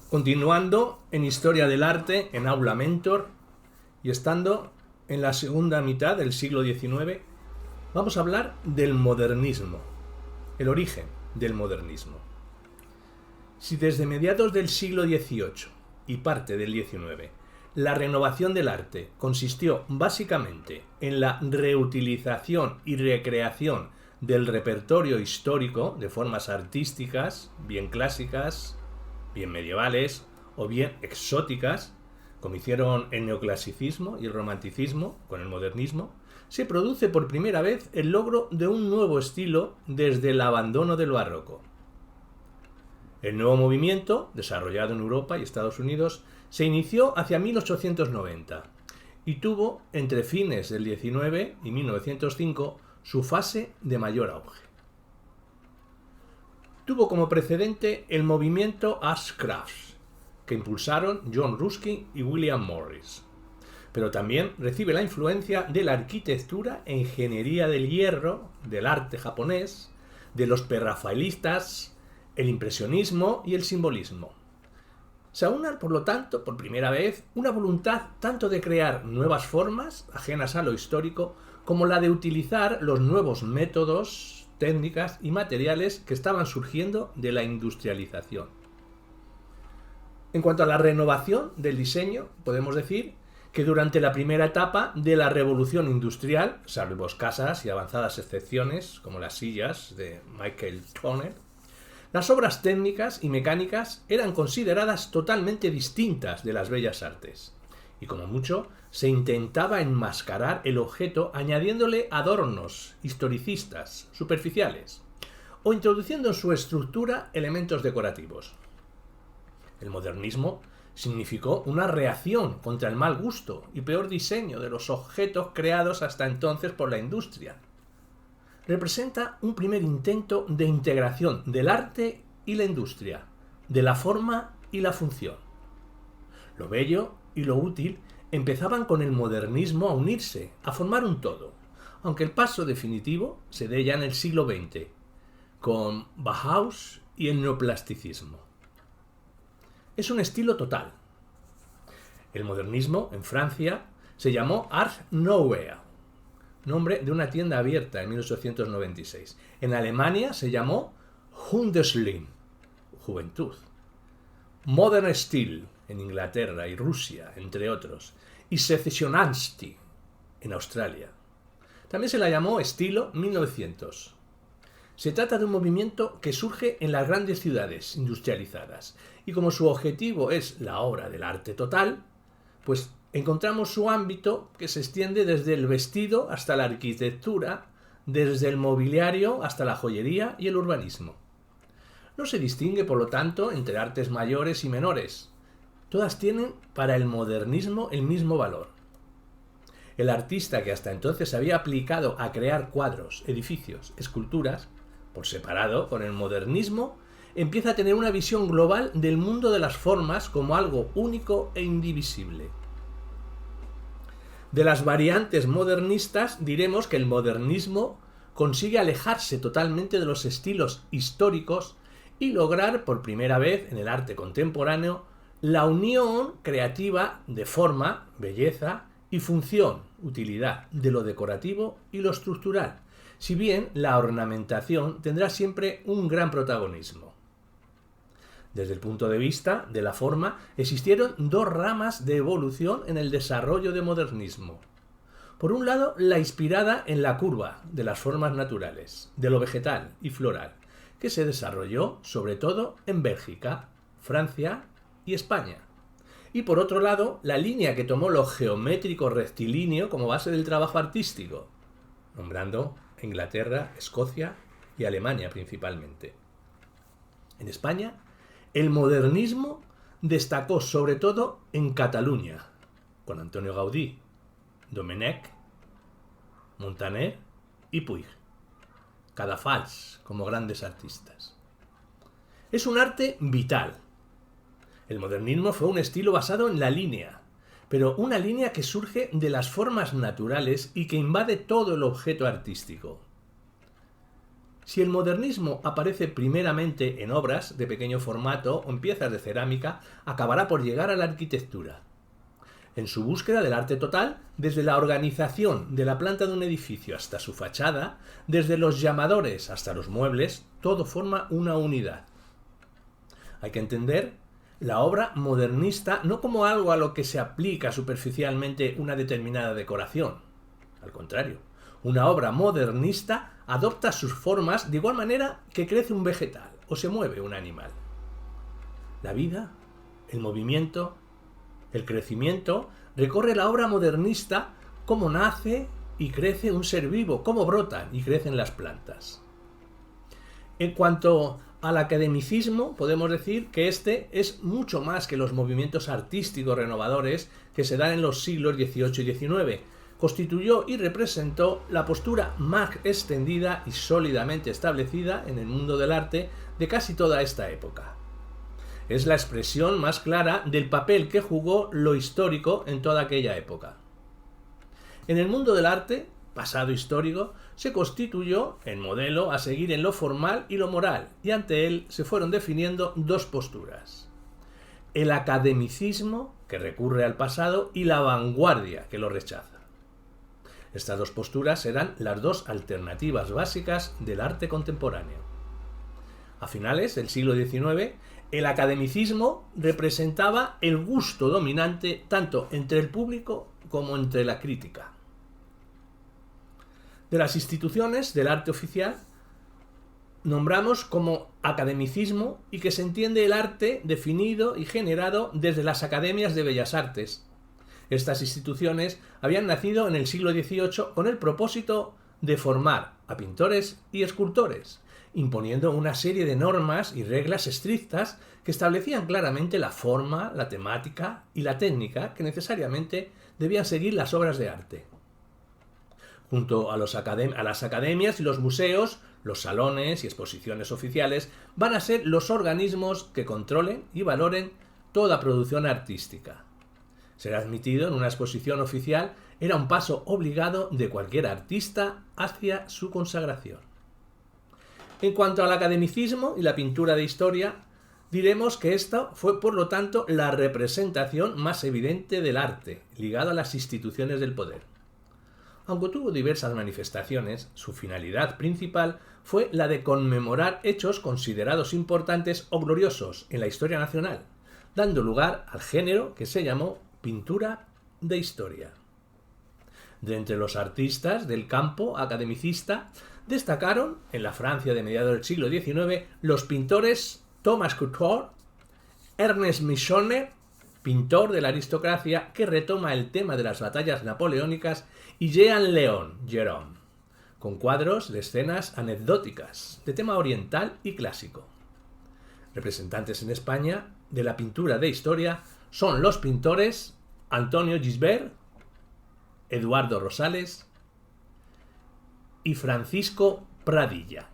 Continuando en Historia del Arte en Aula Mentor y estando en la segunda mitad del siglo XIX, vamos a hablar del modernismo, el origen del modernismo. Si desde mediados del siglo XVIII y parte del XIX la renovación del arte consistió básicamente en la reutilización y recreación del repertorio histórico de formas artísticas, bien clásicas, bien medievales o bien exóticas, como hicieron el neoclasicismo y el romanticismo con el modernismo, se produce por primera vez el logro de un nuevo estilo desde el abandono del barroco. El nuevo movimiento, desarrollado en Europa y Estados Unidos, se inició hacia 1890 y tuvo entre fines del XIX y 1905 su fase de mayor auge. Tuvo como precedente el movimiento Arts Crafts, que impulsaron John Ruskin y William Morris. Pero también recibe la influencia de la arquitectura e ingeniería del hierro, del arte japonés, de los prerrafaelistas, el impresionismo y el simbolismo. Se aunan, por lo tanto, por primera vez, una voluntad tanto de crear nuevas formas, ajenas a lo histórico, como la de utilizar los nuevos métodos, técnicas y materiales que estaban surgiendo de la industrialización. En cuanto a la renovación del diseño, podemos decir que durante la primera etapa de la revolución industrial, salvo escasas y avanzadas excepciones, como las sillas de Michael Turner, las obras técnicas y mecánicas eran consideradas totalmente distintas de las bellas artes, y como mucho se intentaba enmascarar el objeto añadiéndole adornos historicistas, superficiales, o introduciendo en su estructura elementos decorativos. El modernismo significó una reacción contra el mal gusto y peor diseño de los objetos creados hasta entonces por la industria. Representa un primer intento de integración del arte y la industria, de la forma y la función. Lo bello y lo útil empezaban con el modernismo a unirse, a formar un todo, aunque el paso definitivo se dé ya en el siglo XX, con Bauhaus y el neoplasticismo. Es un estilo total. El modernismo en Francia se llamó Art Nouveau, nombre de una tienda abierta en 1896. En Alemania se llamó Hundeslin, juventud. Modern Stil en Inglaterra y Rusia, entre otros, y Secessionanti en Australia. También se la llamó estilo 1900. Se trata de un movimiento que surge en las grandes ciudades industrializadas y como su objetivo es la obra del arte total, pues encontramos su ámbito que se extiende desde el vestido hasta la arquitectura, desde el mobiliario hasta la joyería y el urbanismo. No se distingue, por lo tanto, entre artes mayores y menores. Todas tienen para el modernismo el mismo valor. El artista que hasta entonces se había aplicado a crear cuadros, edificios, esculturas, por separado, con el modernismo, empieza a tener una visión global del mundo de las formas como algo único e indivisible. De las variantes modernistas diremos que el modernismo consigue alejarse totalmente de los estilos históricos y lograr por primera vez en el arte contemporáneo la unión creativa de forma, belleza y función, utilidad, de lo decorativo y lo estructural, si bien la ornamentación tendrá siempre un gran protagonismo. Desde el punto de vista de la forma, existieron dos ramas de evolución en el desarrollo del modernismo. Por un lado, la inspirada en la curva de las formas naturales, de lo vegetal y floral, que se desarrolló sobre todo en Bélgica, Francia y España. Y por otro lado, la línea que tomó lo geométrico rectilíneo como base del trabajo artístico, nombrando Inglaterra, Escocia y Alemania principalmente. En España, el modernismo destacó sobre todo en Cataluña, con Antonio Gaudí, Domènech, Muntaner y Puig, Cadafalch como grandes artistas. Es un arte vital. El modernismo fue un estilo basado en la línea, pero una línea que surge de las formas naturales y que invade todo el objeto artístico. Si el modernismo aparece primeramente en obras de pequeño formato o en piezas de cerámica, acabará por llegar a la arquitectura. En su búsqueda del arte total, desde la organización de la planta de un edificio hasta su fachada, desde los llamadores hasta los muebles, todo forma una unidad. Hay que entender la obra modernista no como algo a lo que se aplica superficialmente una determinada decoración. Al contrario, una obra modernista adopta sus formas de igual manera que crece un vegetal o se mueve un animal. La vida, el movimiento, el crecimiento recorre la obra modernista como nace y crece un ser vivo, como brotan y crecen las plantas. En cuanto al academicismo, podemos decir que este es mucho más que los movimientos artísticos renovadores que se dan en los siglos XVIII y XIX. Constituyó y representó la postura más extendida y sólidamente establecida en el mundo del arte de casi toda esta época. Es la expresión más clara del papel que jugó lo histórico en toda aquella época. En el mundo del arte, pasado histórico, se constituyó en modelo a seguir en lo formal y lo moral, y ante él se fueron definiendo dos posturas: el academicismo, que recurre al pasado, y la vanguardia, que lo rechaza. Estas dos posturas eran las dos alternativas básicas del arte contemporáneo. A finales del siglo XIX, el academicismo representaba el gusto dominante tanto entre el público como entre la crítica. De las instituciones del arte oficial, nombramos como academicismo y que se entiende el arte definido y generado desde las academias de bellas artes. Estas instituciones habían nacido en el siglo XVIII con el propósito de formar a pintores y escultores, imponiendo una serie de normas y reglas estrictas que establecían claramente la forma, la temática y la técnica que necesariamente debían seguir las obras de arte. Junto a las academias y los museos, los salones y exposiciones oficiales van a ser los organismos que controlen y valoren toda producción artística. Ser admitido en una exposición oficial era un paso obligado de cualquier artista hacia su consagración. En cuanto al academicismo y la pintura de historia, diremos que esta fue, por lo tanto, la representación más evidente del arte, ligada a las instituciones del poder. Aunque tuvo diversas manifestaciones, su finalidad principal fue la de conmemorar hechos considerados importantes o gloriosos en la historia nacional, dando lugar al género que se llamó pintura de historia. De entre los artistas del campo academicista destacaron, en la Francia de mediados del siglo XIX, los pintores Thomas Couture, Ernest Michonnet, pintor de la aristocracia que retoma el tema de las batallas napoleónicas, y Jean Léon Gérôme, con cuadros de escenas anecdóticas, de tema oriental y clásico. Representantes en España de la pintura de historia son los pintores Antonio Gisbert, Eduardo Rosales y Francisco Pradilla.